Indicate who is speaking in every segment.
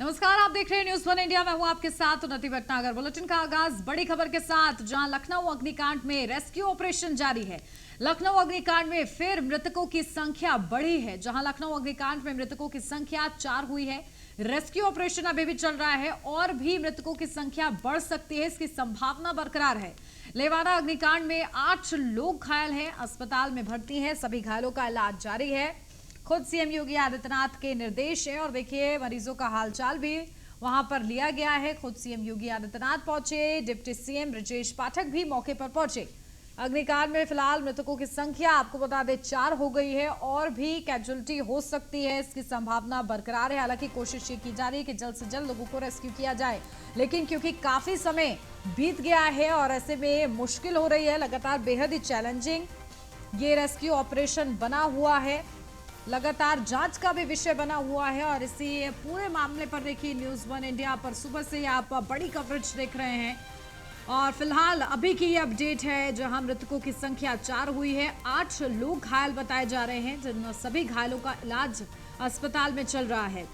Speaker 1: नमस्कार, आप देख रहे हैं न्यूज़ वन इंडिया। मैं हूं आपके साथ उन्नति भटनागर। बुलेटिन का आगाज बड़ी खबर के साथ, जहां लखनऊ अग्निकांड में रेस्क्यू ऑपरेशन जारी है। लखनऊ अग्निकांड में फिर मृतकों की संख्या बढ़ी है। जहां लखनऊ अग्निकांड में मृतकों की संख्या 4 हुई है। रेस्क्यू ऑपरेशन अभी भी चल रहा है और भी मृतकों की संख्या बढ़ सकती है, इसकी संभावना बरकरार है। लेवाना अग्निकांड में 8 लोग घायल हैं, अस्पताल में भर्ती हैं। सभी घायलों का इलाज जारी है। खुद सीएम योगी आदित्यनाथ के निर्देश है और देखिए मरीजों का हालचाल भी वहां पर लिया गया है। खुद सीएम योगी आदित्यनाथ पहुंचे, डिप्टी सीएम ब्रजेश पाठक भी मौके पर पहुंचे। अग्निकांड में फिलहाल मृतकों की संख्या आपको बता दें 4 हो गई है और भी कैजुअलिटी हो सकती है, इसकी संभावना बरकरार है। हालांकि कोशिश ये की जा रही है कि जल्द से जल्द लोगों को रेस्क्यू किया जाए, लेकिन क्योंकि काफी समय बीत गया है और ऐसे में मुश्किल हो रही है, लगातार बेहद ही चैलेंजिंग ये रेस्क्यू ऑपरेशन बना हुआ है। लगातार जांच का भी विषय बना हुआ है और इसी पूरे मामले पर देखिए न्यूज़ वन इंडिया पर सुबह से आप बड़ी कवरेज देख रहे हैं। और फिलहाल अभी की ये अपडेट है, जहां मृतकों की संख्या 4 हुई है। 8 लोग घायल बताए जा रहे हैं, जिन सभी घायलों का इलाज अस्पताल में चल रहा है।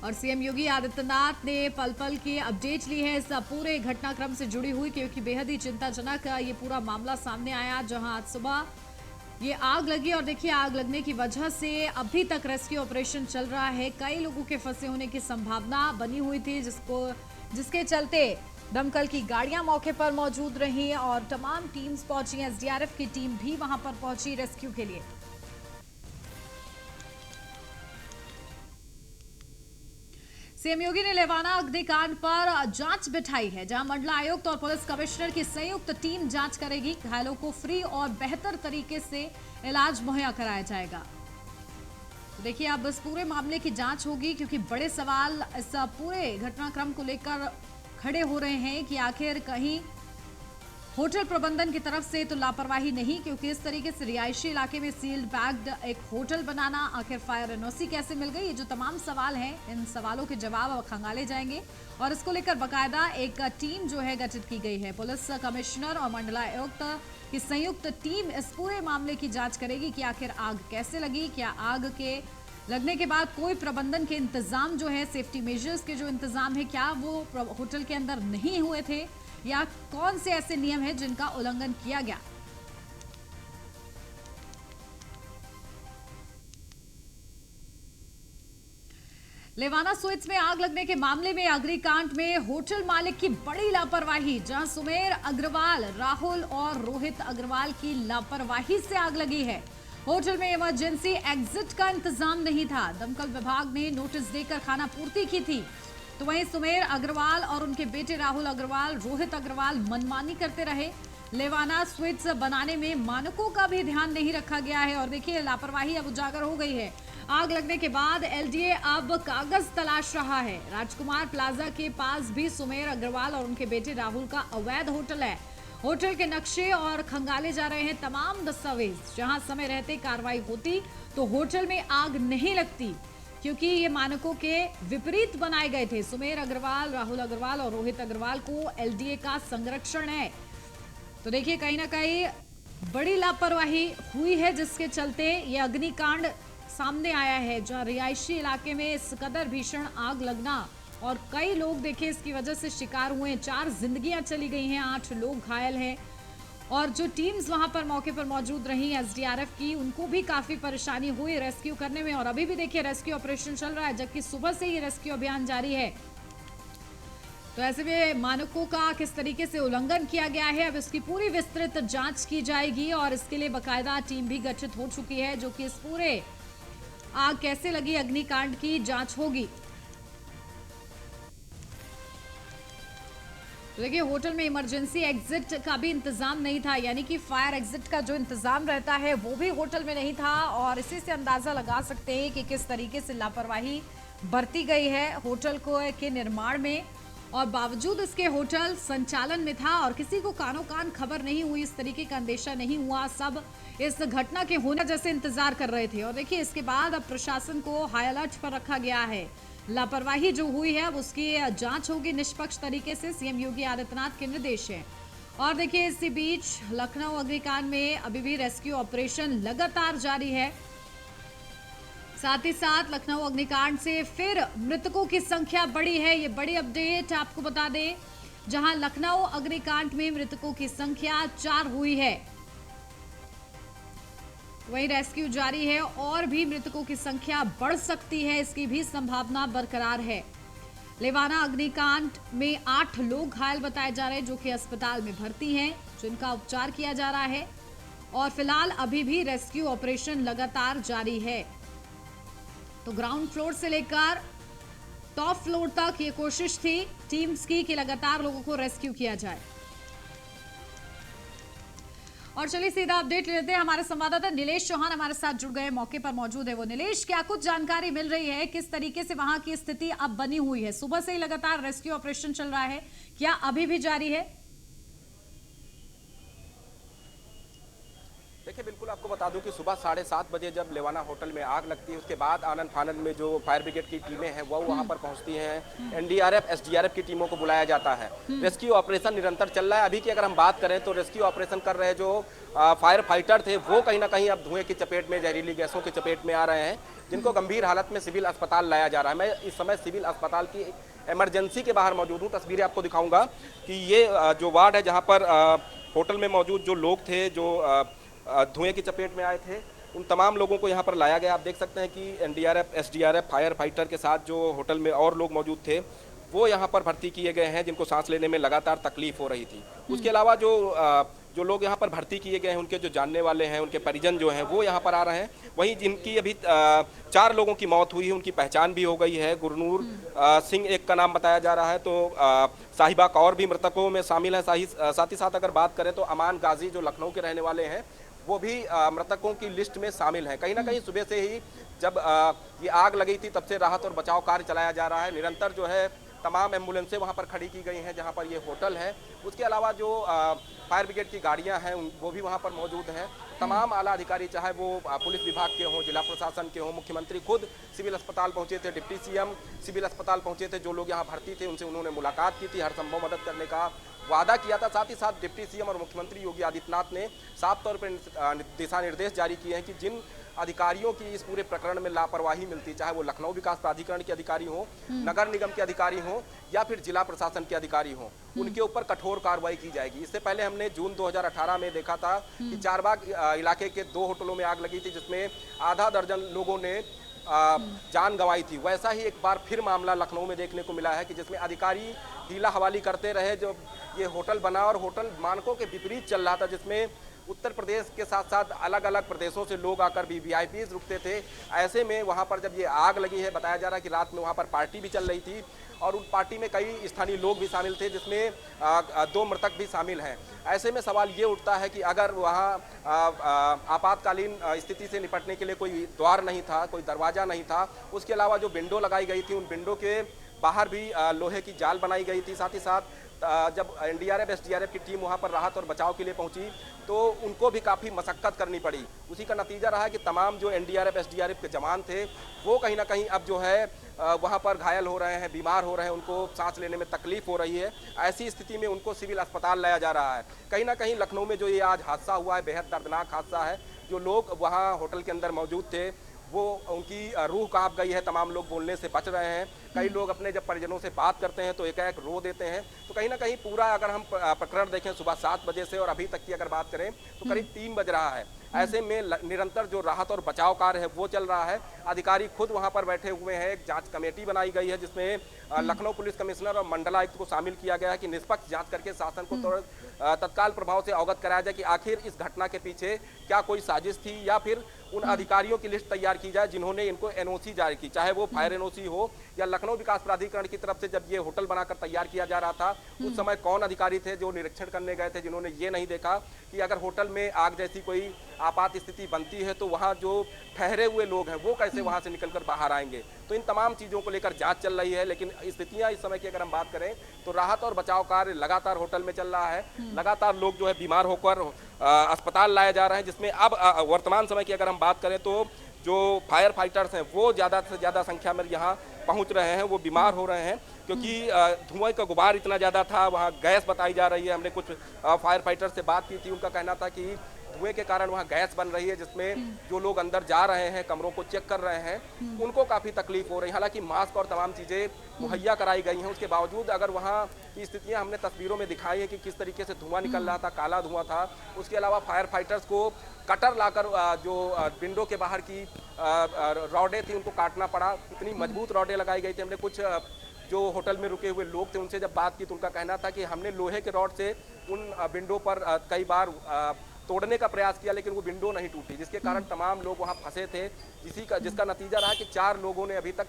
Speaker 1: और सीएम योगी आदित्यनाथ ने पल पल की अपडेट ली है इस पूरे घटनाक्रम से जुड़ी हुई, क्योंकि बेहद ही चिंताजनक ये पूरा मामला सामने आया, जहां आज सुबह ये आग लगी और देखिए आग लगने की वजह से अभी तक रेस्क्यू ऑपरेशन चल रहा है। कई लोगों के फंसे होने की संभावना बनी हुई थी, जिसके चलते दमकल की गाड़ियां मौके पर मौजूद रही और तमाम टीम्स पहुंची। एसडीआरएफ की टीम भी वहां पर पहुंची रेस्क्यू के लिए। सीएम योगी ने लेवाना अग्निकांड पर जांच बिठाई है, जहां मंडला आयुक्त और पुलिस कमिश्नर की संयुक्त टीम जांच करेगी। घायलों को फ्री और बेहतर तरीके से इलाज मुहैया कराया जाएगा। तो देखिए अब इस पूरे मामले की जांच होगी, क्योंकि बड़े सवाल इस पूरे घटनाक्रम को लेकर खड़े हो रहे हैं कि आखिर कहीं होटल प्रबंधन की तरफ से तो लापरवाही नहीं, क्योंकि इस तरीके से रिहायशी इलाके में सील्ड पैक्ड एक होटल बनाना, आखिर फायर एनओसी कैसे मिल गई? ये जो तमाम सवाल हैं, इन सवालों के जवाब अब खंगाले जाएंगे और इसको लेकर बाकायदा एक टीम जो है गठित की गई है। पुलिस कमिश्नर और मंडलायुक्त की संयुक्त टीम इस पूरे मामले की जांच करेगी कि आखिर आग कैसे लगी। क्या आग के लगने के बाद कोई प्रबंधन के इंतजाम जो है, सेफ्टी मेजर्स के जो इंतजाम है, क्या वो होटल के अंदर नहीं हुए थे, या कौन से ऐसे नियम हैं जिनका उल्लंघन किया गया? लेवाना स्वीट्स में आग लगने के मामले में अग्निकांड में होटल मालिक की बड़ी लापरवाही, जहां सुमेर अग्रवाल, राहुल और रोहित अग्रवाल की लापरवाही से आग लगी है। होटल में इमरजेंसी एग्जिट का इंतजाम नहीं था। दमकल विभाग ने नोटिस देकर खाना पूर्ति की थी, तो वहीं सुमेर अग्रवाल और उनके बेटे राहुल अग्रवाल, रोहित अग्रवाल मनमानी करते रहे। लेवाना स्वीट्स बनाने में मानकों का भी ध्यान नहीं रखा गया है और देखिए लापरवाही अब उजागर हो गई है। आग लगने के बाद एलडीए अब कागज तलाश रहा है। राजकुमार प्लाजा के पास भी सुमेर अग्रवाल और उनके बेटे राहुल का अवैध होटल है। होटल के नक्शे और खंगाले जा रहे हैं तमाम दस्तावेज। जहां समय रहते कार्रवाई होती तो होटल में आग नहीं लगती, क्योंकि ये मानकों के विपरीत बनाए गए थे। सुमेर अग्रवाल, राहुल अग्रवाल और रोहित अग्रवाल को एलडीए का संरक्षण है। तो देखिए कहीं ना कहीं बड़ी लापरवाही हुई है, जिसके चलते ये अग्निकांड सामने आया है, जहां रिहायशी इलाके में इस कदर भीषण आग लगना और कई लोग देखिए इसकी वजह से शिकार हुए। 4 जिंदगियां चली गई हैं, 8 लोग घायल हैं और जो टीम्स वहां पर मौके पर मौजूद रही एसडीआरएफ की, उनको भी काफी परेशानी हुई रेस्क्यू करने में। और अभी भी देखिए रेस्क्यू ऑपरेशन चल रहा है, जबकि सुबह से ही रेस्क्यू अभियान जारी है। तो ऐसे में मानकों का किस तरीके से उल्लंघन किया गया है, अब इसकी पूरी विस्तृत जांच की जाएगी और इसके लिए बाकायदा टीम भी गठित हो चुकी है, जो कि इस पूरे आग कैसे लगी अग्निकांड की जांच होगी। तो देखिए होटल में इमरजेंसी एग्जिट का भी इंतजाम नहीं था, यानी कि फायर एग्जिट का जो इंतजाम रहता है वो भी होटल में नहीं था और इसी से अंदाजा लगा सकते हैं कि किस तरीके से लापरवाही बरती गई है होटल को के निर्माण में। और बावजूद इसके होटल संचालन में था और किसी को कानो कान खबर नहीं हुई, इस तरीके का अंदेशा नहीं हुआ। सब इस घटना के होने जैसे इंतजार कर रहे थे और देखिए इसके बाद अब प्रशासन को हाई अलर्ट पर रखा गया है। लापरवाही जो हुई है अब उसकी जांच होगी निष्पक्ष तरीके से, सीएम योगी आदित्यनाथ के निर्देश है। और देखिए इसी बीच लखनऊ अग्निकांड में अभी भी रेस्क्यू ऑपरेशन लगातार जारी है। साथ ही साथ लखनऊ अग्निकांड से फिर मृतकों की संख्या बढ़ी है। ये बड़ी अपडेट आपको बता दें, जहां लखनऊ अग्निकांड में मृतकों की संख्या 4 हुई है, वहीं रेस्क्यू जारी है और भी मृतकों की संख्या बढ़ सकती है, इसकी भी संभावना बरकरार है। लेवाना अग्निकांड में 8 लोग घायल बताए जा रहे हैं, जो कि अस्पताल में भर्ती हैं, जिनका उपचार किया जा रहा है और फिलहाल अभी भी रेस्क्यू ऑपरेशन लगातार जारी है। तो ग्राउंड फ्लोर से लेकर टॉप फ्लोर तक ये कोशिश थी टीम्स की कि लगातार लोगों को रेस्क्यू किया जाए। और चलिए सीधा अपडेट लेते हैं, हमारे संवाददाता नीलेश चौहान हमारे साथ जुड़ गए, मौके पर मौजूद है वो। नीलेश, क्या कुछ जानकारी मिल रही है, किस तरीके से वहां की स्थिति अब बनी हुई है? सुबह से ही लगातार रेस्क्यू ऑपरेशन चल रहा है, क्या अभी भी जारी है?
Speaker 2: देखिए, बिल्कुल आपको बता दूं कि सुबह 7:30 बजे जब लेवाना होटल में आग लगती है, उसके बाद आनंद फानंद में जो फायर ब्रिगेड की टीमें हैं वो वहां पर पहुंचती हैं। एनडीआरएफ, एसडीआरएफ की टीमों को बुलाया जाता है। रेस्क्यू ऑपरेशन निरंतर चल रहा है। अभी की अगर हम बात करें तो रेस्क्यू ऑपरेशन कर रहे जो फायर फाइटर थे वो कहीं ना कहीं अब धुएं की चपेट में, जहरीली गैसों की चपेट में आ रहे हैं, जिनको गंभीर हालत में सिविल अस्पताल लाया जा रहा है। मैं इस समय सिविल अस्पताल की इमरजेंसी के बाहर मौजूद हूँ। तस्वीरें आपको दिखाऊंगा कि ये जो वार्ड है जहाँ पर होटल में मौजूद जो लोग थे, जो धुएं की चपेट में आए थे, उन तमाम लोगों को यहाँ पर लाया गया। आप देख सकते हैं कि एनडीआरएफ, एसडीआरएफ, फायर फाइटर के साथ जो होटल में और लोग मौजूद थे वो यहाँ पर भर्ती किए गए हैं, जिनको सांस लेने में लगातार तकलीफ हो रही थी। उसके अलावा जो लोग यहाँ पर भर्ती किए गए हैं, उनके जो जानने वाले हैं, उनके परिजन जो हैं वो यहाँ पर आ रहे हैं। वहीं जिनकी अभी 4 लोगों की मौत हुई है, उनकी पहचान भी हो गई है। गुरनूर सिंह एक का नाम बताया जा रहा है, तो साहिबा कौर भी मृतकों में शामिल है। साथ ही साथ अगर बात करें तो अमान गाजी जो लखनऊ के रहने वाले हैं वो भी मृतकों की लिस्ट में शामिल है। कहीं ना कहीं सुबह से ही जब ये आग लगी थी तब से राहत और बचाव कार्य चलाया जा रहा है। निरंतर जो है तमाम एम्बुलेंसें वहाँ पर खड़ी की गई हैं जहाँ पर ये होटल है। उसके अलावा जो फायर ब्रिगेड की गाड़ियाँ हैं वो भी वहाँ पर मौजूद हैं। तमाम आला अधिकारी, चाहे वो पुलिस विभाग के हों, जिला प्रशासन के हों, मुख्यमंत्री खुद सिविल अस्पताल पहुँचे थे, डिप्टी सीएम सिविल अस्पताल पहुँचे थे। जो लोग यहाँ भर्ती थे उनसे उन्होंने मुलाकात की थी, हर संभव मदद करने का वादा किया था। साथ ही साथ डिप्टी सीएम और मुख्यमंत्री योगी आदित्यनाथ ने साफ तौर पर दिशा निर्देश जारी किए हैं कि जिन अधिकारियों की इस पूरे प्रकरण में लापरवाही मिलती, चाहे वो लखनऊ विकास प्राधिकरण के अधिकारी हों, नगर निगम के अधिकारी हों या फिर जिला प्रशासन के अधिकारी हों, उनके ऊपर कठोर कार्रवाई की जाएगी। इससे पहले हमने जून 2018 में देखा था कि चारबाग इलाके के 2 होटलों में आग लगी थी, जिसमें आधा दर्जन लोगों ने जान गंवाई थी। वैसा ही एक बार फिर मामला लखनऊ में देखने को मिला है कि जिसमें अधिकारी हीला हवाली करते रहे। जो ये होटल बना और होटल मानकों के विपरीत चल रहा था, जिसमें उत्तर प्रदेश के साथ साथ अलग अलग प्रदेशों से लोग आकर भी वीआईपीज रुकते थे। ऐसे में वहाँ पर जब ये आग लगी है, बताया जा रहा है कि रात में वहाँ पर पार्टी भी चल रही थी और उन पार्टी में कई स्थानीय लोग भी शामिल थे, जिसमें 2 मृतक भी शामिल हैं। ऐसे में सवाल ये उठता है कि अगर वहाँ आपातकालीन स्थिति से निपटने के लिए कोई द्वार नहीं था, कोई दरवाज़ा नहीं था, उसके अलावा जो विंडो लगाई गई थी, उन विंडो के बाहर भी लोहे की जाल बनाई गई थी। साथ ही साथ जब एनडीआरएफ, एसडीआरएफ की टीम वहां पर राहत और बचाव के लिए पहुंची तो उनको भी काफ़ी मशक्कत करनी पड़ी। उसी का नतीजा रहा है कि तमाम जो एनडीआरएफ, एसडीआरएफ के जवान थे वो कहीं ना कहीं अब जो है वहां पर घायल हो रहे हैं, बीमार हो रहे हैं, उनको सांस लेने में तकलीफ हो रही है। ऐसी स्थिति में उनको सिविल अस्पताल लाया जा रहा है। कहीं ना कहीं लखनऊ में जो ये आज हादसा हुआ है, बेहद दर्दनाक हादसा है। जो लोग वहाँ होटल के अंदर मौजूद थे वो उनकी रूह कांप गई है। तमाम लोग बोलने से बच रहे हैं। कई लोग अपने जब परिजनों से बात करते हैं तो एकाएक रो देते हैं। तो कहीं ना कहीं पूरा अगर हम प्रकरण देखें सुबह 7 बजे से और अभी तक की अगर बात करें तो करीब 3 बज रहा है। ऐसे में निरंतर जो राहत और बचाव कार्य है वो चल रहा है। अधिकारी खुद वहां पर बैठे हुए हैं। एक जांच कमेटी बनाई गई है जिसमें लखनऊ पुलिस कमिश्नर और मंडलायुक्त को शामिल किया गया है कि निष्पक्ष जांच करके शासन को तत्काल प्रभाव से अवगत कराया जाए कि आखिर इस घटना के पीछे क्या कोई साजिश थी, या फिर उन अधिकारियों की लिस्ट तैयार की जाए जिन्होंने इनको एनओसी जारी की, चाहे वो फायर एनओसी हो या लखनऊ विकास प्राधिकरण की तरफ से जब ये होटल बनाकर तैयार किया जा रहा था उस समय कौन अधिकारी थे जो निरीक्षण करने गए थे, जिन्होंने ये नहीं देखा कि अगर होटल में आग जैसी कोई आपात स्थिति बनती है तो वहाँ जो ठहरे हुए लोग हैं वो कैसे वहाँ से निकलकर बाहर आएंगे। तो इन तमाम चीज़ों को लेकर जांच चल रही है। लेकिन स्थितियाँ इस समय की अगर हम बात करें तो राहत और बचाव कार्य लगातार होटल में चल रहा है। लगातार लोग जो है बीमार होकर अस्पताल लाए जा रहे हैं, जिसमें अब वर्तमान समय की अगर हम बात करें तो जो फायर फाइटर्स हैं वो ज़्यादा से ज़्यादा संख्या में यहाँ पहुँच रहे हैं। वो बीमार हो रहे हैं क्योंकि धुएं का गुबार इतना ज़्यादा था, वहाँ गैस बताई जा रही है। हमने कुछ फायर फाइटर से बात की थी, उनका कहना था कि धुएं के कारण वहाँ गैस बन रही है, जिसमें जो लोग अंदर जा रहे हैं, कमरों को चेक कर रहे हैं, उनको काफ़ी तकलीफ हो रही है। हालांकि मास्क और तमाम चीज़ें मुहैया कराई गई हैं, उसके बावजूद अगर वहाँ की स्थितियाँ हमने तस्वीरों में दिखाई है कि किस तरीके से धुआं निकल रहा था, काला धुआं था। उसके अलावा फायर फाइटर्स को कटर लाकर जो विंडो के बाहर की रॉडें थी उनको काटना पड़ा। इतनी मजबूत रॉडें लगाई गई थी। हमने कुछ जो होटल में रुके हुए लोग थे उनसे जब बात की तो उनका कहना था कि हमने लोहे के रॉड से उन विंडो पर कई बार तोड़ने का प्रयास किया, लेकिन वो विंडो नहीं टूटी, जिसके कारण तमाम लोग वहाँ फंसे थे, जिसका नतीजा रहा कि 4 लोगों ने अभी तक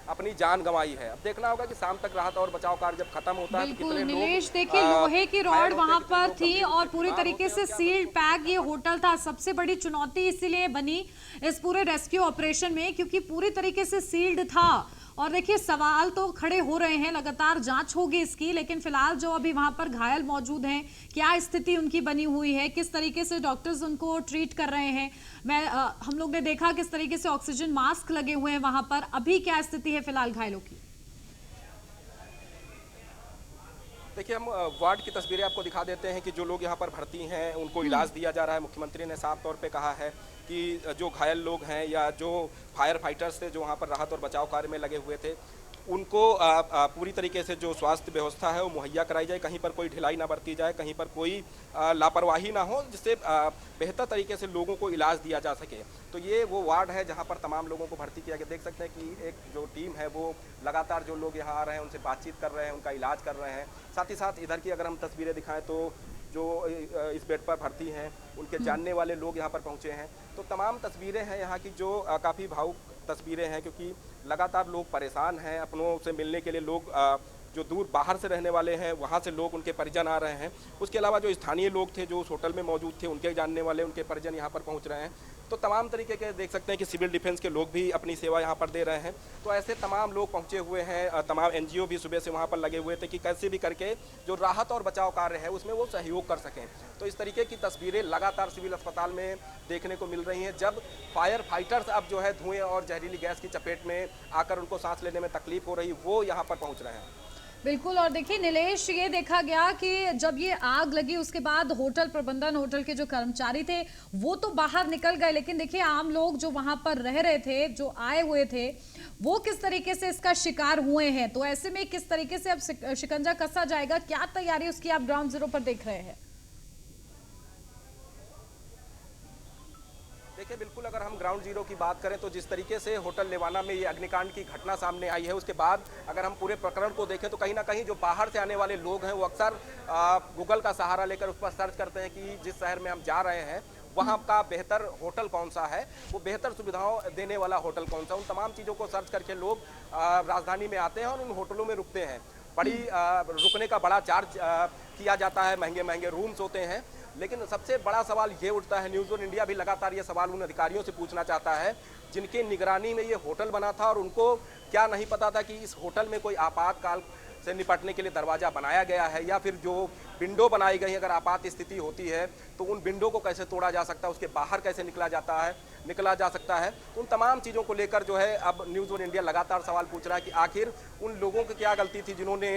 Speaker 2: अपनी जान गंवाई है। अब देखना होगा कि शाम तक राहत और बचाव कार्य जब खत्म होता है तो कितने लोग।
Speaker 1: नीलेश, देखिए लोहे की रॉड वहां पर थी और पूरी तरीके से सील्ड पैक ये होटल था। सबसे बड़ी चुनौती इसीलिए बनी इस पूरे रेस्क्यू ऑपरेशन में क्योंकि पूरी तरीके से सील्ड था। और देखिए सवाल तो खड़े हो रहे हैं, लगातार जांच होगी इसकी, लेकिन फिलहाल जो अभी वहां पर घायल मौजूद हैं, क्या स्थिति उनकी बनी हुई है, किस तरीके से डॉक्टर्स उनको ट्रीट कर रहे हैं। हम लोग ने देखा किस तरीके से ऑक्सीजन मास्क लगे हुए हैं वहां पर, अभी क्या स्थिति है फिलहाल घायलों की।
Speaker 2: देखिए, हम वार्ड की तस्वीरें आपको दिखा देते हैं कि जो लोग यहाँ पर भर्ती हैं उनको इलाज दिया जा रहा है। मुख्यमंत्री ने साफ तौर पे कहा है कि जो घायल लोग हैं या जो फायर फाइटर्स थे जो वहाँ पर राहत और बचाव कार्य में लगे हुए थे उनको पूरी तरीके से जो स्वास्थ्य व्यवस्था है वो मुहैया कराई जाए, कहीं पर कोई ढिलाई ना बरती जाए, कहीं पर कोई लापरवाही ना हो, जिससे बेहतर तरीके से लोगों को इलाज दिया जा सके। तो ये वो वार्ड है जहाँ पर तमाम लोगों को भर्ती किया गया। देख सकते हैं कि एक जो टीम है वो लगातार जो लोग यहाँ आ रहे हैं उनसे बातचीत कर रहे हैं, उनका इलाज कर रहे हैं। साथ ही साथ इधर की अगर हम तस्वीरें दिखाएं तो जो इस बेड पर भर्ती हैं उनके जानने वाले लोग यहाँ पर पहुँचे हैं। तो तमाम तस्वीरें हैं यहाँ की जो काफ़ी भावुक तस्वीरें हैं, क्योंकि लगातार लोग परेशान हैं। अपनों से मिलने के लिए लोग जो दूर बाहर से रहने वाले हैं वहाँ से लोग, उनके परिजन आ रहे हैं। उसके अलावा जो स्थानीय लोग थे जो उस होटल में मौजूद थे उनके जानने वाले, उनके परिजन यहाँ पर पहुँच रहे हैं। तो तमाम तरीके के देख सकते हैं कि सिविल डिफेंस के लोग भी अपनी सेवा यहाँ पर दे रहे हैं। तो ऐसे तमाम लोग पहुँचे हुए हैं, तमाम NGO भी सुबह से वहाँ पर लगे हुए थे कि कैसे भी करके जो राहत और बचाव कार्य है उसमें वो सहयोग कर सकें। तो इस तरीके की तस्वीरें लगातार सिविल अस्पताल में देखने को मिल रही हैं, जब फायर फाइटर्स अब जो है धुएँ और जहरीली गैस की चपेट में आकर उनको सांस लेने में तकलीफ हो रही, वो यहाँ पर पहुँच रहे हैं।
Speaker 1: बिल्कुल। और देखिए नीलेश, ये देखा गया कि जब ये आग लगी उसके बाद होटल प्रबंधन, होटल के जो कर्मचारी थे वो तो बाहर निकल गए, लेकिन देखिए आम लोग जो वहां पर रह रहे थे, जो आए हुए थे, वो किस तरीके से इसका शिकार हुए हैं। तो ऐसे में किस तरीके से अब शिकंजा कसा जाएगा, क्या तैयारी उसकी आप ग्राउंड जीरो पर देख रहे हैं?
Speaker 2: देखिए, बिल्कुल अगर हम ग्राउंड जीरो की बात करें तो जिस तरीके से होटल लेवाना में ये अग्निकांड की घटना सामने आई है उसके बाद अगर हम पूरे प्रकरण को देखें तो कहीं ना कहीं जो बाहर से आने वाले लोग हैं वो अक्सर गूगल का सहारा लेकर उस पर सर्च करते हैं कि जिस शहर में हम जा रहे हैं वहाँ का बेहतर होटल कौन सा है, वो बेहतर सुविधाओं देने वाला होटल कौन सा। उन तमाम चीज़ों को सर्च करके लोग राजधानी में आते हैं और उन होटलों में रुकते हैं। रुकने का बड़ा चार्ज किया जाता है, महंगे महंगे रूम्स होते हैं। लेकिन सबसे बड़ा सवाल ये उठता है, न्यूज़ ऑन इंडिया भी लगातार ये सवाल उन अधिकारियों से पूछना चाहता है जिनके निगरानी में ये होटल बना था, और उनको क्या नहीं पता था कि इस होटल में कोई आपातकाल से निपटने के लिए दरवाज़ा बनाया गया है, या फिर जो विंडो बनाई गई अगर आपात स्थिति होती है तो उन विंडो को कैसे तोड़ा जा सकता है, उसके बाहर कैसे निकला जा सकता है। उन तमाम चीज़ों को लेकर जो है अब न्यूज़ ऑन इंडिया लगातार सवाल पूछ रहा है कि आखिर उन लोगों की क्या गलती थी जिन्होंने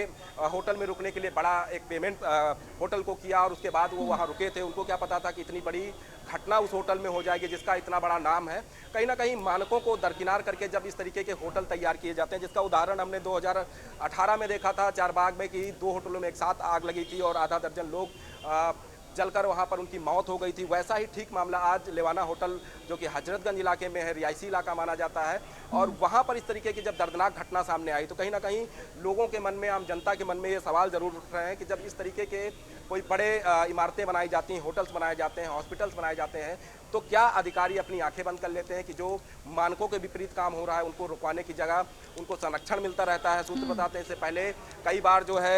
Speaker 2: होटल में रुकने के लिए बड़ा एक पेमेंट होटल को किया और उसके बाद वो वहाँ रुके थे। उनको क्या पता था कि इतनी बड़ी घटना उस होटल में हो जाएगी जिसका इतना बड़ा नाम है। कहीं ना कहीं मानकों को दरकिनार करके जब इस तरीके के होटल तैयार किए जाते हैं, जिसका उदाहरण हमने 2018 में देखा था चारबाग में कि 2 होटलों में एक साथ आग लगी थी और आधा दर्जन लोग जलकर वहां पर उनकी मौत हो गई थी। वैसा ही ठीक मामला आज लेवाना होटल जो कि हजरतगंज इलाके में है, रिहायशी इलाका माना जाता है, और वहां पर इस तरीके की जब दर्दनाक घटना सामने आई तो कहीं ना कहीं लोगों के मन में, आम जनता के मन में ये सवाल जरूर उठ रहे हैं कि जब इस तरीके के कोई बड़े इमारतें बनाई जाती हैं, होटल्स बनाए जाते हैं, हॉस्पिटल्स बनाए जाते हैं, तो क्या अधिकारी अपनी आंखें बंद कर लेते हैं कि जो मानकों के विपरीत काम हो रहा है उनको रुकवाने की जगह उनको संरक्षण मिलता रहता है। सूत्र बताते हैं इससे पहले कई बार जो है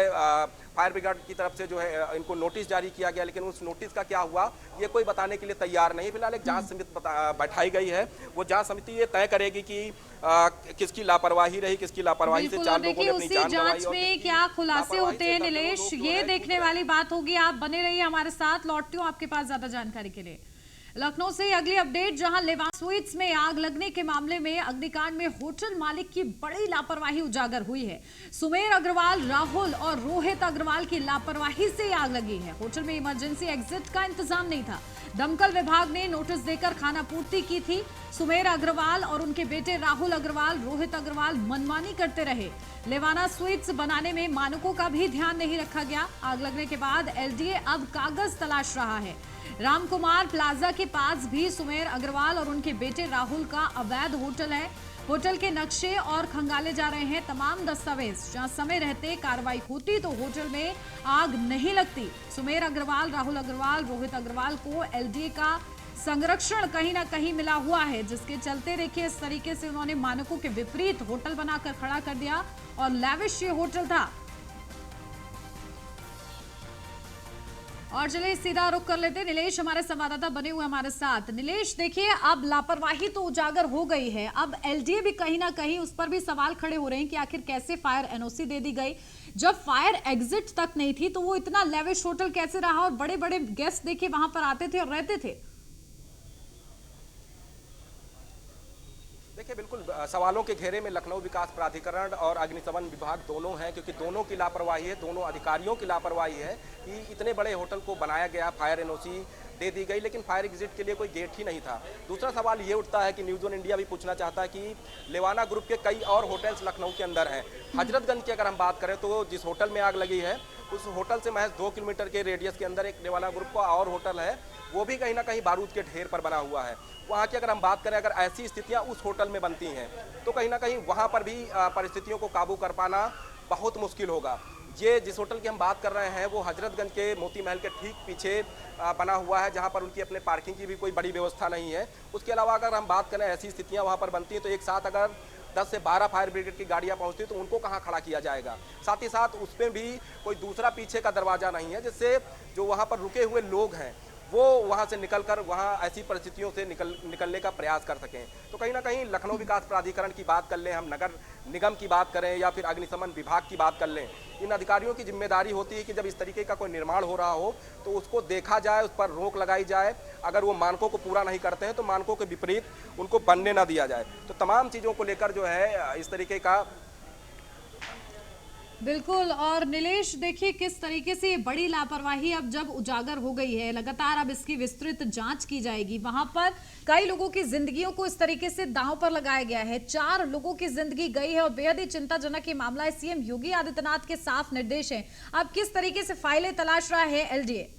Speaker 2: फायर ब्रिगेड की तरफ से जो है इनको नोटिस जारी किया गया, लेकिन उस नोटिस का क्या हुआ ये कोई बताने के लिए तैयार नहीं। फिलहाल एक जांच समिति बैठाई गई है, वो जांच समिति ये तय करेगी कि किसकी लापरवाही रही, किसकी लापरवाही से 4 लोगों ने अपनी जान गंवाई।
Speaker 1: जांच में क्या खुलासे होते हैं नीलेश, ये देखने वाली बात होगी। आप बने रहिए हमारे साथ, लौटती हूँ आपके पास ज्यादा जानकारी के लिए। लखनऊ से अगली अपडेट, जहां लेवाना स्वीट्स में आग लगने के मामले में अग्निकांड में होटल मालिक की बड़ी लापरवाही उजागर हुई है। सुमेर अग्रवाल, राहुल और रोहित अग्रवाल की लापरवाही से आग लगी है। होटल में इमरजेंसी एग्जिट का इंतजाम नहीं था, दमकल विभाग ने नोटिस देकर खानापूर्ति की थी। सुमेर अग्रवाल और उनके बेटे राहुल अग्रवाल, रोहित अग्रवाल मनमानी करते रहे। लेवाना स्वीट्स बनाने में मानकों का भी ध्यान नहीं रखा गया। आग लगने के बाद एलडीए अब कागज तलाश रहा है। रामकुमार प्लाजा के पास भी सुमेर अग्रवाल और उनके बेटे राहुल का अवैध होटल है। होटल के नक्शे और खंगाले जा रहे हैं तमाम दस्तावेज। जहां समय रहते कार्रवाई होती तो होटल में आग नहीं लगती। सुमेर अग्रवाल, राहुल अग्रवाल, रोहित अग्रवाल को एलडीए का संरक्षण कहीं ना कहीं मिला हुआ है, जिसके चलते देखिए इस तरीके से उन्होंने मानकों के विपरीत होटल बनाकर खड़ा कर दिया और लैविश ये होटल था। और चलिए सीधा रुख कर लेते हैं, नीलेश हमारे संवाददाता बने हुए हमारे साथ। नीलेश देखिए, अब लापरवाही तो उजागर हो गई है, अब एलडीए भी कहीं ना कहीं उस पर भी सवाल खड़े हो रहे हैं कि आखिर कैसे फायर एनओसी दे दी गई। जब फायर एग्जिट तक नहीं थी तो वो इतना लेविश होटल कैसे रहा और बड़े बड़े गेस्ट देखिए वहां पर आते थे और रहते थे।
Speaker 2: देखिए, बिल्कुल सवालों के घेरे में लखनऊ विकास प्राधिकरण और अग्निशमन विभाग दोनों हैं, क्योंकि दोनों की लापरवाही है, दोनों अधिकारियों की लापरवाही है कि इतने बड़े होटल को बनाया गया, फायर एनओसी दे दी गई, लेकिन फायर एग्जिट के लिए कोई गेट ही नहीं था। दूसरा सवाल ये उठता है कि न्यूज़ ऑन इंडिया भी पूछना चाहता है कि लेवाना ग्रुप के कई और होटल्स लखनऊ के अंदर हैं। हजरतगंज की अगर हम बात करें तो जिस होटल में आग लगी है उस होटल से महज 2 किलोमीटर के रेडियस के अंदर एक लेवाना ग्रुप का और होटल है, वो भी कहीं ना कहीं बारूद के ढेर पर बना हुआ है। वहाँ की अगर हम बात करें, अगर ऐसी स्थितियाँ उस होटल में बनती हैं तो कहीं ना कहीं वहाँ पर भी परिस्थितियों को काबू कर पाना बहुत मुश्किल होगा। ये जिस होटल की हम बात कर रहे हैं वो हजरतगंज के मोती महल के ठीक पीछे बना हुआ है, जहाँ पर उनकी अपने पार्किंग की भी कोई बड़ी व्यवस्था नहीं है। उसके अलावा अगर हम बात करें ऐसी स्थितियाँ वहाँ पर बनती हैं तो एक साथ अगर 10 से 12 फायर ब्रिगेड की गाड़ियाँ पहुँचती तो उनको कहाँ खड़ा किया जाएगा। साथ ही साथ उसमें भी कोई दूसरा पीछे का दरवाज़ा नहीं है, जिससे जो वहाँ पर रुके हुए लोग हैं वो वहाँ से निकलकर वहाँ ऐसी परिस्थितियों से निकलने का प्रयास कर सकें। तो कहीं ना कहीं लखनऊ विकास प्राधिकरण की बात कर लें, हम नगर निगम की बात करें या फिर अग्निशमन विभाग की बात कर लें, इन अधिकारियों की जिम्मेदारी होती है कि जब इस तरीके का कोई निर्माण हो रहा हो तो उसको देखा जाए, उस पर रोक लगाई जाए। अगर वो मानकों को पूरा नहीं करते हैं तो मानकों के विपरीत उनको बनने ना दिया जाए। तो तमाम चीज़ों को लेकर जो है इस तरीके का
Speaker 1: बिल्कुल। और नीलेश देखिए किस तरीके से ये बड़ी लापरवाही अब जब उजागर हो गई है, लगातार अब इसकी विस्तृत जांच की जाएगी। वहां पर कई लोगों की जिंदगियों को इस तरीके से दांव पर लगाया गया है, 4 लोगों की जिंदगी गई है और बेहद ही चिंताजनक ये मामला है। सीएम योगी आदित्यनाथ के साफ निर्देश हैं। अब किस तरीके से फाइलें तलाश रहा है एलडीए?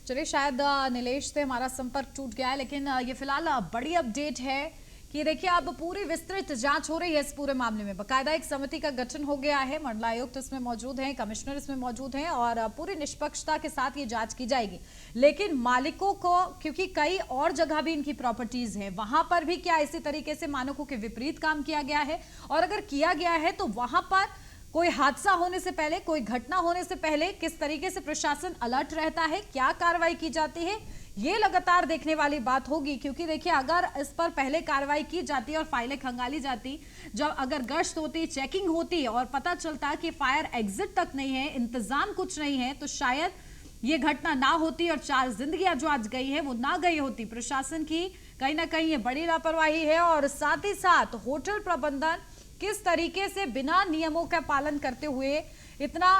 Speaker 1: चलिए, शायद नीलेश से हमारा संपर्क टूट गया है, लेकिन ये फिलहाल बड़ी अपडेट है कि देखिए अब पूरी विस्तृत जांच हो रही है इस पूरे मामले में। बकायदा एक समिति का गठन हो गया है, मंडलायुक्त इसमें मौजूद हैं, कमिश्नर इसमें मौजूद हैं और पूरी निष्पक्षता के साथ ये जांच की जाएगी। लेकिन मालिकों को, क्योंकि कई और जगह भी इनकी प्रॉपर्टीज है, वहां पर भी क्या इसी तरीके से मानकों के विपरीत काम किया गया है? और अगर किया गया है तो वहां पर कोई हादसा होने से पहले, कोई घटना होने से पहले किस तरीके से प्रशासन अलर्ट रहता है, क्या कार्रवाई की जाती है, ये लगातार देखने वाली बात होगी। क्योंकि देखिए अगर इस पर पहले कार्रवाई की जाती और फाइलें खंगाली जाती, जब अगर गश्त होती, चेकिंग होती और पता चलता कि फायर एग्जिट तक नहीं है, इंतजाम कुछ नहीं है, तो शायद ये घटना ना होती और 4 जिंदगियां जो आज गई है वो ना गई होती। प्रशासन की कहीं ना कहीं ये बड़ी लापरवाही है और साथ ही साथ होटल प्रबंधन किस तरीके से बिना नियमों का पालन करते हुए इतना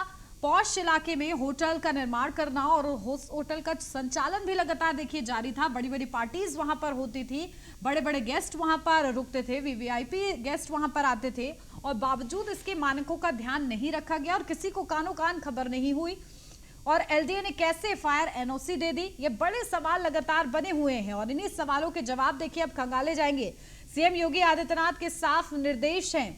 Speaker 1: पॉश इलाके में होटल का निर्माण करना और होटल का संचालन भी लगातार देखिए जारी था। बड़ी बड़ी पार्टीज वहां पर होती थी, बड़े बड़े गेस्ट वहां पर रुकते थे, वीवीआईपी गेस्ट वहां पर आते थे और बावजूद इसके मानकों का ध्यान नहीं रखा गया और किसी को कानो कान खबर नहीं हुई। और एलडीए ने कैसे फायर एनओसी दे दी, ये बड़े सवाल लगातार बने हुए हैं और इन्हीं सवालों के जवाब देखिए अब खंगाले जाएंगे। सीएम योगी आदित्यनाथ के साफ निर्देश हैं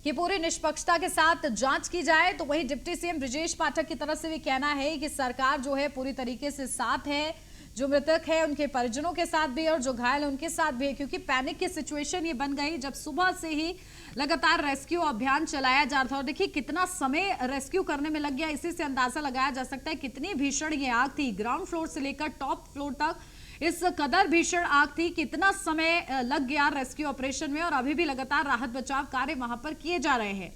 Speaker 1: कि पूरी निष्पक्षता के साथ जांच की जाए। तो वहीं डिप्टी सीएम ब्रजेश पाठक की तरफ से भी कहना है कि सरकार जो है पूरी तरीके से साथ है, जो मृतक है उनके परिजनों के साथ भी और जो घायल है उनके साथ भी है, क्योंकि पैनिक की सिचुएशन ये बन गई जब सुबह से ही लगातार रेस्क्यू अभियान चलाया जा रहा था। और देखिए कितना समय रेस्क्यू करने में लग गया, इसी से अंदाजा लगाया जा सकता है कितनी भीषण ये आग थी। ग्राउंड फ्लोर से लेकर टॉप फ्लोर तक इस कदर भीषण आग थी, कितना समय लग गया रेस्क्यू ऑपरेशन में और अभी भी लगातार राहत बचाव कार्य वहां पर किए जा रहे हैं।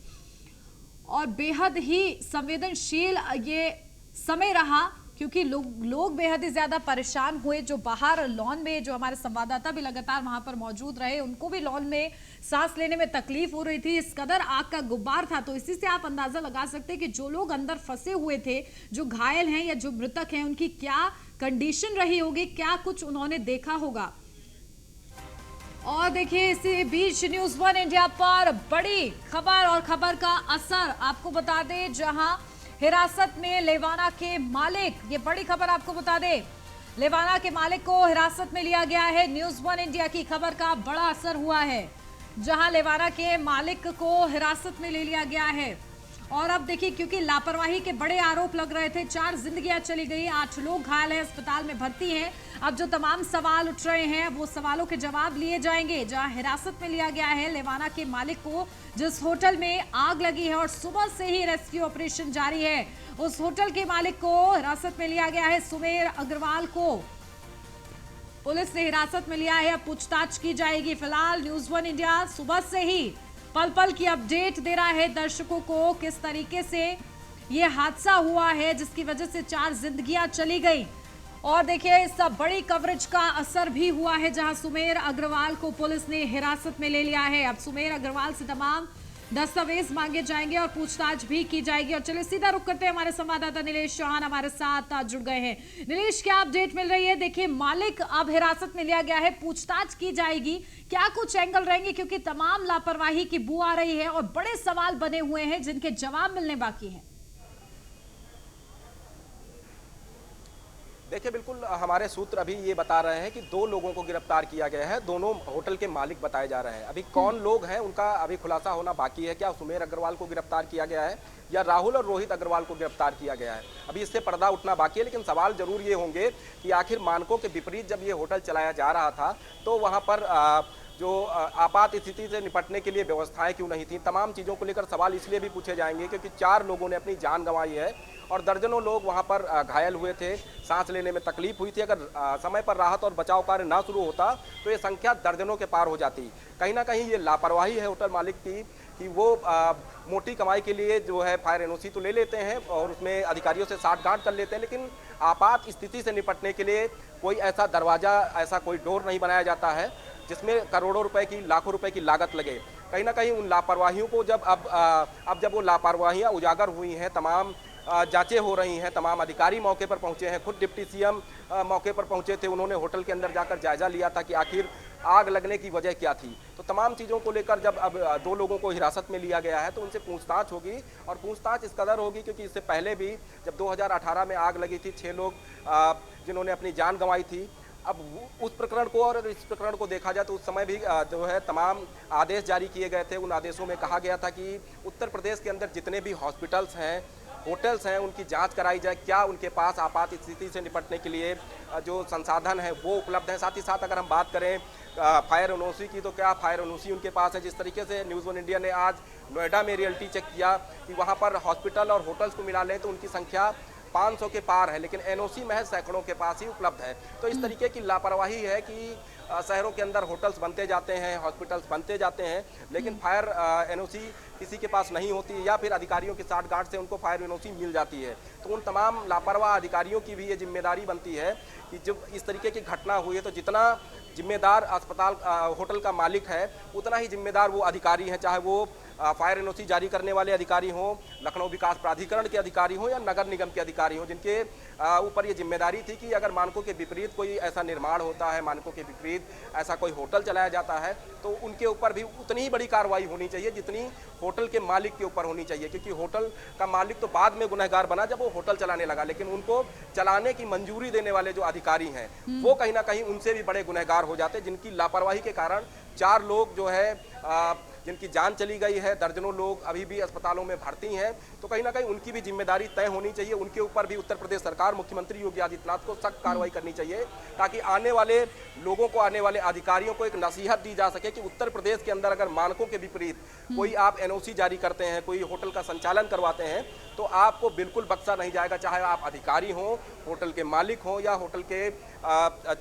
Speaker 1: और बेहद ही संवेदनशील ये समय रहा क्योंकि लोग बेहद ही ज्यादा परेशान हुए। जो बाहर लॉन में, जो हमारे संवाददाता भी लगातार वहां पर मौजूद रहे, उनको भी लॉन में सांस लेने में तकलीफ हो रही थी, इस कदर आग का गुब्बार था। तो इसी से आप अंदाजा लगा सकते हैं कि जो लोग अंदर फंसे हुए थे, जो घायल हैं या जो मृतक हैं, उनकी क्या कंडीशन रही होगी, क्या कुछ उन्होंने देखा होगा। और देखिए, इसी बीच न्यूज़ 1 इंडिया पर बड़ी खबर और खबर का असर आपको बता दें, जहां हिरासत में लेवाना के मालिक, ये बड़ी खबर आपको बता दें, लेवाना के मालिक को हिरासत में लिया गया है। न्यूज़ 1 इंडिया की खबर का बड़ा असर हुआ है, जहां लेवाना के मालिक को हिरासत में ले लिया गया है। और अब देखिए, क्योंकि लापरवाही के बड़े आरोप लग रहे थे, 4 जिंदगियां चली गई, 8 लोग घायल हैं, अस्पताल में भर्ती हैं। अब जो तमाम सवाल उठ रहे हैं, वो सवालों के जवाब लिए जाएंगे। जहां हिरासत में लिया गया है लेवाना के मालिक को, जिस होटल में आग लगी है और सुबह से ही रेस्क्यू ऑपरेशन जारी है, उस होटल के मालिक को हिरासत में लिया गया है। सुमेर अग्रवाल को पुलिस ने हिरासत में लिया है, अब पूछताछ की जाएगी। फिलहाल न्यूज़ 1 इंडिया सुबह से ही पल पल की अपडेट दे रहा है दर्शकों को, किस तरीके से ये हादसा हुआ है जिसकी वजह से 4 जिंदगियां चली गई। और देखिए, इस बड़ी कवरेज का असर भी हुआ है, जहां सुमेर अग्रवाल को पुलिस ने हिरासत में ले लिया है। अब सुमेर अग्रवाल से तमाम दस्तावेज मांगे जाएंगे और पूछताछ भी की जाएगी। और चलिए सीधा रुक करते हैं, हमारे संवाददाता नीलेश चौहान हमारे साथ जुड़ गए हैं। नीलेश, क्या अपडेट मिल रही है? देखिए, मालिक अब हिरासत में लिया गया है, पूछताछ की जाएगी, क्या कुछ एंगल रहेंगे? क्योंकि तमाम लापरवाही की बू आ रही है और बड़े सवाल बने हुए हैं जिनके जवाब मिलने बाकी हैं।
Speaker 2: देखिए, बिल्कुल हमारे सूत्र अभी ये बता रहे हैं कि 2 लोगों को गिरफ्तार किया गया है, दोनों होटल के मालिक बताए जा रहे हैं। अभी कौन लोग हैं उनका अभी खुलासा होना बाकी है। क्या सुमेर अग्रवाल को गिरफ्तार किया गया है या राहुल और रोहित अग्रवाल को गिरफ्तार किया गया है, अभी इससे पर्दा उठना बाकी है। लेकिन सवाल जरूर ये होंगे कि आखिर मानकों के विपरीत जब ये होटल चलाया जा रहा था तो वहाँ पर जो आपात स्थिति से निपटने के लिए व्यवस्थाएं क्यों नहीं थी। तमाम चीज़ों को लेकर सवाल इसलिए भी पूछे जाएंगे क्योंकि 4 लोगों ने अपनी जान गंवाई है और दर्जनों लोग वहां पर घायल हुए थे, सांस लेने में तकलीफ हुई थी। अगर समय पर राहत और बचाव कार्य ना शुरू होता तो ये संख्या दर्जनों के पार हो जाती। कहीं ना कहीं ये लापरवाही है होटल मालिक की कि वो मोटी कमाई के लिए जो है फायर एनओसी तो ले लेते हैं और उसमें अधिकारियों से साठगांठ कर लेते हैं, लेकिन आपात स्थिति से निपटने के लिए कोई ऐसा दरवाज़ा, ऐसा कोई डोर नहीं बनाया जाता है जिसमें करोड़ों रुपए की, लाखों रुपए की लागत लगे। कहीं ना कहीं उन लापरवाहियों को अब जब वो लापरवाहियाँ उजागर हुई हैं, तमाम जांचें हो रही हैं, तमाम अधिकारी मौके पर पहुंचे हैं, खुद डिप्टी सीएम मौके पर पहुंचे थे, उन्होंने होटल के अंदर जाकर जायजा लिया था कि आखिर आग लगने की वजह क्या थी। तो तमाम चीज़ों को लेकर जब अब 2 लोगों को हिरासत में लिया गया है तो उनसे पूछताछ होगी और पूछताछ इस कदर होगी क्योंकि इससे पहले भी जब 2018 में आग लगी थी, 6 लोग जिन्होंने अपनी जान गंवाई थी। अब उस प्रकरण को और इस प्रकरण को देखा जाए तो उस समय भी जो है तमाम आदेश जारी किए गए थे। उन आदेशों में कहा गया था कि उत्तर प्रदेश के अंदर जितने भी हॉस्पिटल्स हैं, होटल्स हैं, उनकी जांच कराई जाए, क्या उनके पास आपात स्थिति से निपटने के लिए जो संसाधन है वो उपलब्ध है। साथ ही साथ अगर हम बात करें फायर एनओसी की तो क्या फायर एनओसी उनके पास है। जिस तरीके से न्यूज़ 1 इंडिया ने आज नोएडा में रियलिटी चेक किया कि वहाँ पर हॉस्पिटल और होटल्स को मिला लें तो उनकी संख्या 500 के पार है, लेकिन एनओसी महज सैकड़ों के पास ही उपलब्ध है। तो इस तरीके की लापरवाही है कि शहरों के अंदर होटल्स बनते जाते हैं, हॉस्पिटल्स बनते जाते हैं, लेकिन फायर एनओसी किसी के पास नहीं होती या फिर अधिकारियों की साठगांठ से उनको फायर एनओसी मिल जाती है। तो उन तमाम लापरवाह अधिकारियों की भी ये जिम्मेदारी बनती है कि जब इस तरीके की घटना हुई है तो जितना जिम्मेदार अस्पताल होटल का मालिक है उतना ही जिम्मेदार वो अधिकारी हैं, चाहे वो फायर एनओसी जारी करने वाले अधिकारी हों, लखनऊ विकास प्राधिकरण के अधिकारी हों या नगर निगम के अधिकारी हों, जिनके ऊपर ये जिम्मेदारी थी कि अगर मानकों के विपरीत कोई ऐसा निर्माण होता है, मानकों के विपरीत ऐसा कोई होटल चलाया जाता है तो उनके ऊपर भी उतनी ही बड़ी कार्रवाई होनी चाहिए जितनी होटल के मालिक के ऊपर होनी चाहिए। क्योंकि होटल का मालिक तो बाद में गुनहगार बना जब वो होटल चलाने लगा, लेकिन उनको चलाने की मंजूरी देने वाले जो अधिकारी हैं वो कहीं ना कहीं उनसे भी बड़े गुनहगार हो जाते, जिनकी लापरवाही के कारण 4 लोग जो है जिनकी जान चली गई है, दर्जनों लोग अभी भी अस्पतालों में भर्ती हैं। तो कहीं ना कहीं उनकी भी जिम्मेदारी तय होनी चाहिए। उनके ऊपर भी उत्तर प्रदेश सरकार, मुख्यमंत्री योगी आदित्यनाथ को सख्त कार्रवाई करनी चाहिए ताकि आने वाले लोगों को, आने वाले अधिकारियों को एक नसीहत दी जा सके कि उत्तर प्रदेश के अंदर अगर मानकों के विपरीत कोई आप एनओसी जारी करते हैं, कोई होटल का संचालन करवाते हैं तो आपको बिल्कुल बख्शा नहीं जाएगा, चाहे आप अधिकारी हों, होटल के मालिक हों या होटल के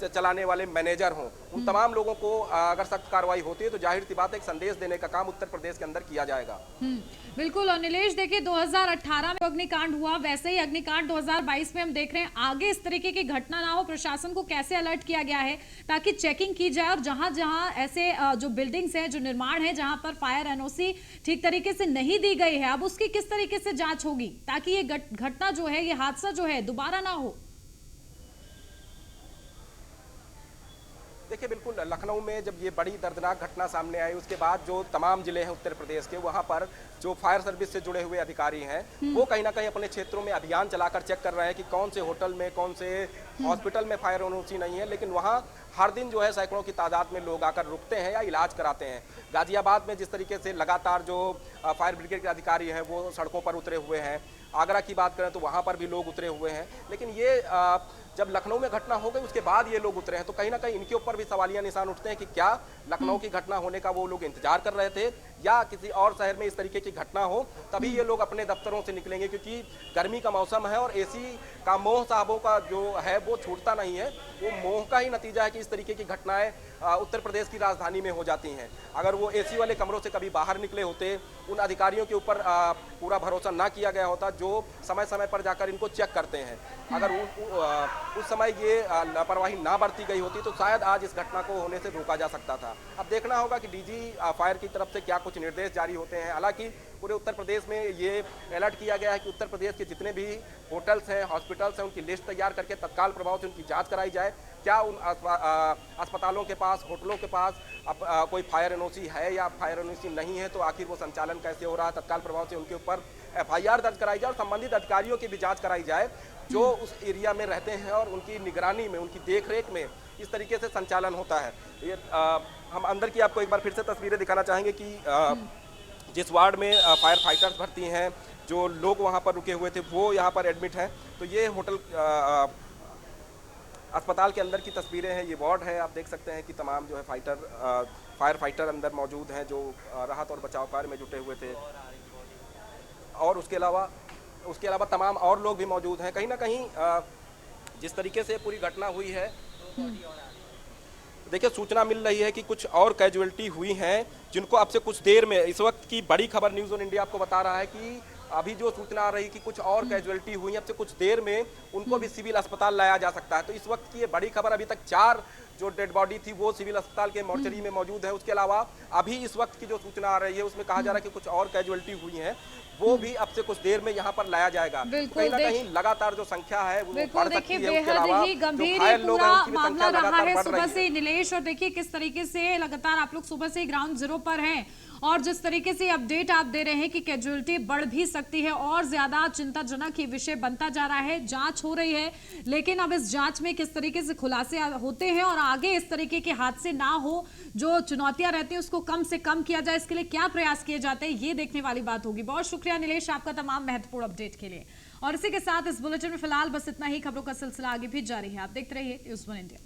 Speaker 2: चलाने वाले मैनेजर हों। उन तमाम लोगों को अगर सख्त कार्रवाई होती है तो जाहिर सी बात है एक संदेश देने का काम उत्तर प्रदेश के अंदर किया जाएगा।
Speaker 1: बिल्कुल। और नीलेश, देखिए 2018 में अग्निकांड हुआ, वैसे ही अग्निकांड 2022 में हम देख रहे हैं। आगे इस तरीके की घटना ना हो, प्रशासन को कैसे अलर्ट किया गया है ताकि चेकिंग की जाए और जहां जहां ऐसे जो बिल्डिंग्स हैं, जो निर्माण है, जहां पर फायर एनओसी ठीक तरीके से नहीं दी गई है, अब उसकी किस तरीके से जांच होगी ताकि ये घटना जो है, ये हादसा जो है दोबारा ना हो।
Speaker 2: देखिए, बिल्कुल लखनऊ में जब ये बड़ी दर्दनाक घटना सामने आई, उसके बाद जो तमाम जिले हैं उत्तर प्रदेश के, वहां पर जो फायर सर्विस से जुड़े हुए अधिकारी हैं वो कहीं ना कहीं अपने क्षेत्रों में अभियान चलाकर चेक कर रहे हैं कि कौन से होटल में, कौन से हॉस्पिटल में फायर एनओसी नहीं है। लेकिन वहां हर दिन जो है सैकड़ों की तादाद में लोग आकर रुकते हैं या इलाज कराते हैं। गाजियाबाद में जिस तरीके से लगातार जो फायर ब्रिगेड के अधिकारी हैं वो सड़कों पर उतरे हुए हैं, आगरा की बात करें तो वहां पर भी लोग उतरे हुए हैं। लेकिन ये जब लखनऊ में घटना हो गई उसके बाद ये लोग उतरे हैं, तो कहीं ना कहीं इनके ऊपर भी सवालिया निशान उठते हैं कि क्या लखनऊ की घटना होने का वो लोग इंतजार कर रहे थे या किसी और शहर में इस तरीके की घटना हो तभी ये लोग अपने दफ्तरों से निकलेंगे, क्योंकि गर्मी का मौसम है और एसी का मोह साहबों का जो है वो छूटता नहीं है। वो मोह का ही नतीजा है कि इस तरीके की घटनाएं उत्तर प्रदेश की राजधानी में हो जाती हैं। अगर वो एसी वाले कमरों से कभी बाहर निकले होते, उन अधिकारियों के ऊपर पूरा भरोसा ना किया गया होता जो समय समय पर जाकर इनको चेक करते हैं, अगर उस समय ये लापरवाही ना बरती गई होती तो शायद आज इस घटना को होने से रोका जा सकता था। अब देखना होगा कि डीजी फायर की तरफ से क्या कुछ निर्देश जारी होते हैं। हालांकि पूरे उत्तर प्रदेश में ये अलर्ट किया गया है कि उत्तर प्रदेश के जितने भी होटल्स हैं, हॉस्पिटल्स हैं, उनकी लिस्ट तैयार करके तत्काल प्रभाव से उनकी जांच कराई जाए। क्या उन अस्पतालों के पास, होटलों के पास कोई फायर एनओसी है या फायर एनओसी नहीं है, तो आखिर वो संचालन कैसे हो रहा है, तत्काल प्रभाव से उनके ऊपर एफआईआर दर्ज कराई जाए और संबंधित अधिकारियों की भी जांच कराई जाए जो उस एरिया में रहते हैं और उनकी निगरानी में, उनकी देखरेख में इस तरीके से संचालन होता है। ये हम अंदर की आपको एक बार फिर से तस्वीरें दिखाना चाहेंगे कि जिस वार्ड में फायर फाइटर्स भर्ती हैं, जो लोग वहाँ पर रुके हुए थे वो यहाँ पर एडमिट हैं। तो ये होटल अस्पताल के अंदर की तस्वीरें हैं, ये वार्ड है। आप देख सकते हैं कि तमाम जो है फायर फाइटर अंदर मौजूद हैं जो राहत और बचाव कार्य में जुटे हुए थे, और उसके अलावा तमाम और लोग भी मौजूद हैं। कहीं ना कहीं जिस तरीके से पूरी घटना हुई है, देखिए सूचना मिल रही है कि कुछ और कैजुअलिटी हुई हैं जिनको अब से कुछ देर में, इस वक्त की बड़ी खबर न्यूज़ ऑन इंडिया आपको बता रहा है कि अभी जो सूचना आ रही कि कुछ और कैजुअलिटी हुई है, अब से कुछ देर में उनको भी सिविल अस्पताल लाया जा सकता है। तो इस वक्त की ये बड़ी खबर, अभी तक 4 जो डेड बॉडी थी वो सिविल अस्पताल के मोर्चरी में मौजूद है। उसके अलावा अभी इस वक्त की जो सूचना आ रही है उसमें कहा जा रहा है कि कुछ और कैजुअलिटी हुई है, वो भी अब से कुछ देर में यहाँ पर लाया जाएगा। कहीं ना कहीं लगातार जो संख्या है वो बढ़ सकती है।
Speaker 1: बेहद ही गंभीर ये पूरा मामला रहा है सुबह से नीलेश, और देखिए किस तरीके से लगातार आप लोग सुबह से ग्राउंड जीरो पर हैं और जिस तरीके से अपडेट आप दे रहे हैं कि कैजुअलिटी बढ़ भी सकती है और ज्यादा चिंताजनक ये विषय बनता जा रहा है। जांच हो रही है, लेकिन अब इस जांच में किस तरीके से खुलासे होते हैं और आगे इस तरीके के हादसे ना हो, जो चुनौतियां रहती हैं उसको कम से कम किया जाए, इसके लिए क्या प्रयास किए जाते हैं ये देखने वाली बात होगी। बहुत शुक्रिया नीलेश आपका तमाम महत्वपूर्ण अपडेट के लिए। और इसी के साथ इस बुलेटिन में फिलहाल बस इतना ही। खबरों का सिलसिला आगे भी जारी है, आप देखते रहिए न्यूज़ वन इंडिया।